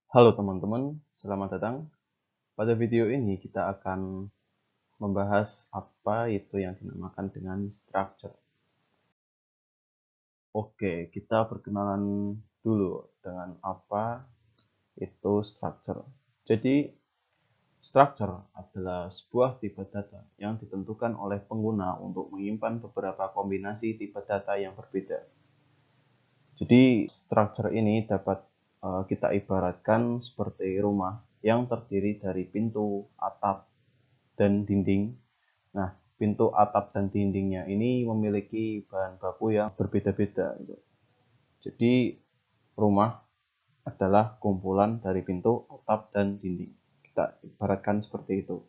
Halo teman-teman, selamat datang. Pada video ini kita akan membahas apa itu yang dinamakan dengan structure. Oke, kita perkenalan dulu dengan apa itu structure. Jadi, structure adalah sebuah tipe data yang ditentukan oleh pengguna untuk menyimpan beberapa kombinasi tipe data yang berbeda. Jadi, structure ini dapat kita ibaratkan seperti rumah yang terdiri dari pintu, atap, dan dinding. Nah, pintu, atap, dan dindingnya ini memiliki bahan baku yang berbeda-beda gitu. Jadi, rumah adalah kumpulan dari pintu, atap, dan dinding. Kita ibaratkan seperti itu.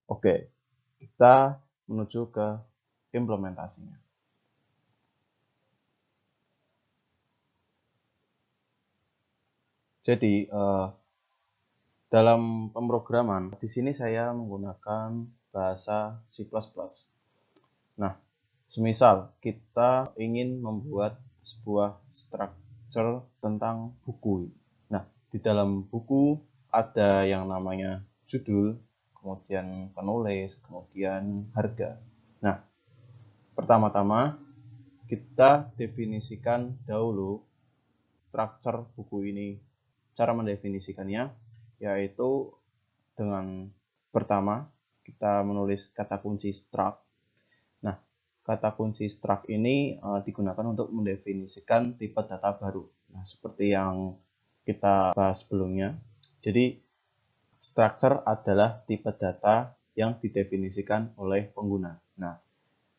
Oke, kita menuju ke implementasinya. Jadi, dalam pemrograman, di sini saya menggunakan bahasa C++. Nah, semisal kita ingin membuat sebuah structure tentang buku. Nah, di dalam buku ada yang namanya judul, kemudian penulis, kemudian harga. Nah, pertama-tama kita definisikan dahulu structure buku ini. Cara mendefinisikannya yaitu dengan pertama kita menulis kata kunci struct. Nah, kata kunci struct ini digunakan untuk mendefinisikan tipe data baru. Nah, seperti yang kita bahas sebelumnya. Jadi, structure adalah tipe data yang didefinisikan oleh pengguna. Nah,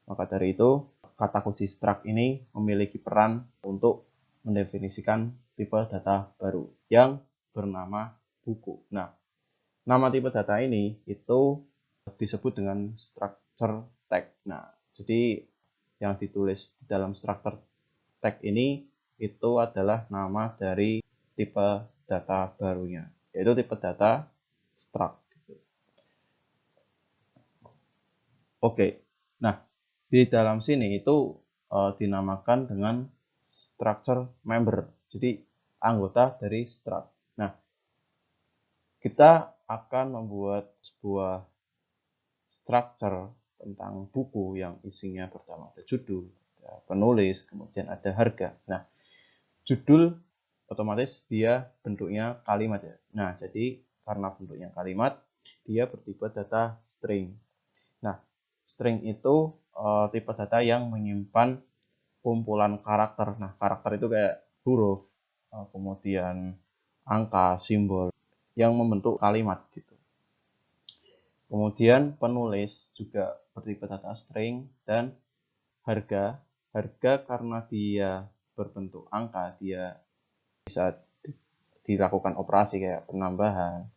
maka dari itu, kata kunci struct ini memiliki peran untuk mendefinisikan tipe data baru yang bernama buku. Nah, nama tipe data ini itu disebut dengan structure tag. Nah, jadi yang ditulis di dalam structure tag ini itu adalah nama dari tipe data barunya, yaitu tipe data struct. Oke, nah di dalam sini itu dinamakan dengan structure member, jadi anggota dari struct. Nah, kita akan membuat sebuah structure tentang buku yang isinya pertama ada judul, ada penulis, kemudian ada harga. Nah, judul otomatis dia bentuknya kalimat ya. Nah, jadi karena bentuknya kalimat, dia bertipe data string. Nah, string itu tipe data yang menyimpan kumpulan karakter. Nah, karakter itu kayak huruf, kemudian angka, simbol yang membentuk kalimat gitu. Kemudian penulis juga bertipe data string dan harga. Harga karena dia berbentuk angka, dia bisa dilakukan operasi kayak penambahan,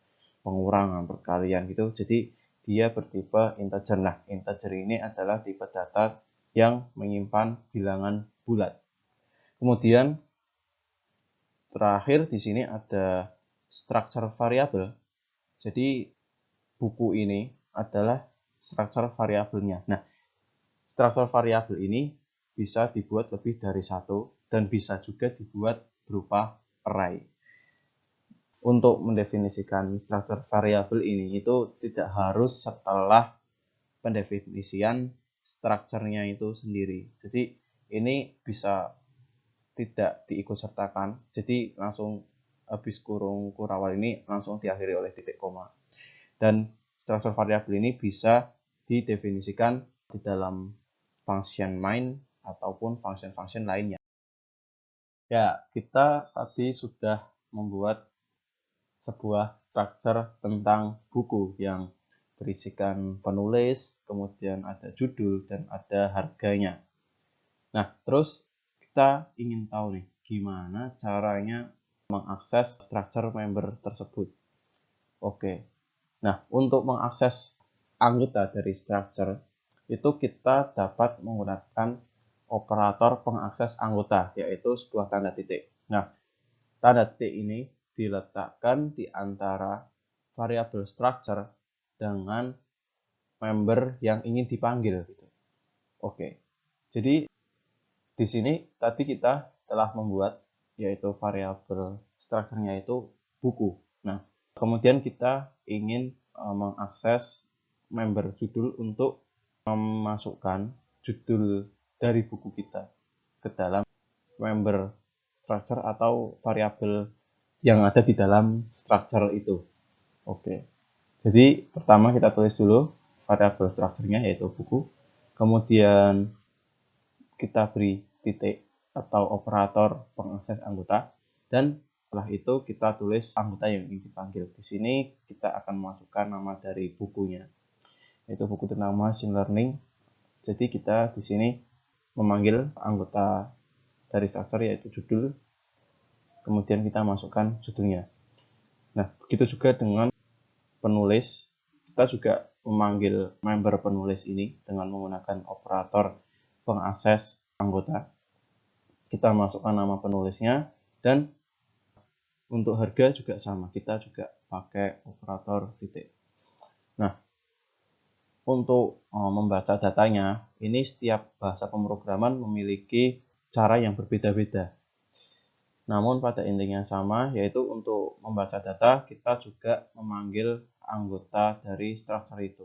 pengurangan, perkalian gitu. Jadi dia bertipe integer. Nah, integer ini adalah tipe data yang menyimpan bilangan bulat. Kemudian terakhir di sini ada structure variable. Jadi buku ini adalah structure variabelnya. Nah, structure variabel ini bisa dibuat lebih dari satu dan bisa juga dibuat berupa array. Untuk mendefinisikan struktur variabel ini itu tidak harus setelah pendefinisian strukturnya itu sendiri. Jadi ini bisa tidak diikutsertakan. Jadi langsung habis kurung kurawal ini langsung diakhiri oleh titik koma. Dan struktur variabel ini bisa didefinisikan di dalam function main ataupun function-function lainnya. Ya, kita tadi sudah membuat sebuah structure tentang buku yang berisikan penulis, kemudian ada judul, dan ada harganya. Nah, terus kita ingin tahu nih, gimana caranya mengakses structure member tersebut. Oke, nah untuk mengakses anggota dari structure, itu kita dapat menggunakan operator pengakses anggota, yaitu sebuah tanda titik. Nah, tanda titik ini diletakkan di antara variabel structure dengan member yang ingin dipanggil. Oke, jadi di sini tadi kita telah membuat yaitu variabel strukturnya itu buku. Nah, kemudian kita ingin mengakses member judul untuk memasukkan judul dari buku kita ke dalam member structure atau variabel yang ada di dalam structure itu. Oke. Jadi pertama kita tulis dulu variabel strukturnya yaitu buku. Kemudian kita beri titik atau operator pengakses anggota, dan setelah itu kita tulis anggota yang ingin dipanggil. Di sini kita akan memasukkan nama dari bukunya, yaitu buku tentang machine learning. Jadi kita di sini memanggil anggota dari structure yaitu judul, kemudian kita masukkan judulnya. Nah, begitu juga dengan penulis, kita juga memanggil member penulis ini dengan menggunakan operator pengakses anggota. Kita masukkan nama penulisnya, dan untuk harga juga sama, kita juga pakai operator titik. Nah, untuk membaca datanya, ini setiap bahasa pemrograman memiliki cara yang berbeda-beda. Namun pada intinya sama, yaitu untuk membaca data kita juga memanggil anggota dari structure itu.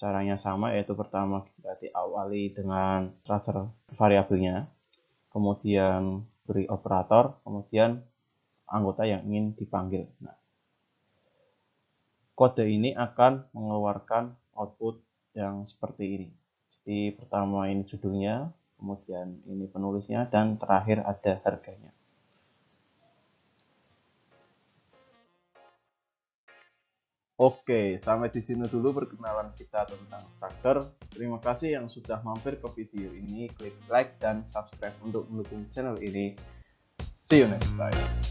Caranya sama, yaitu pertama kita diawali dengan structure variabelnya, kemudian beri operator, kemudian anggota yang ingin dipanggil. Nah, kode ini akan mengeluarkan output yang seperti ini. Jadi pertama ini judulnya, kemudian ini penulisnya, dan terakhir ada harganya. Oke, sampai di sini dulu perkenalan kita tentang structure. Terima kasih yang sudah mampir ke video ini. Klik like dan subscribe untuk mendukung channel ini. See you next time.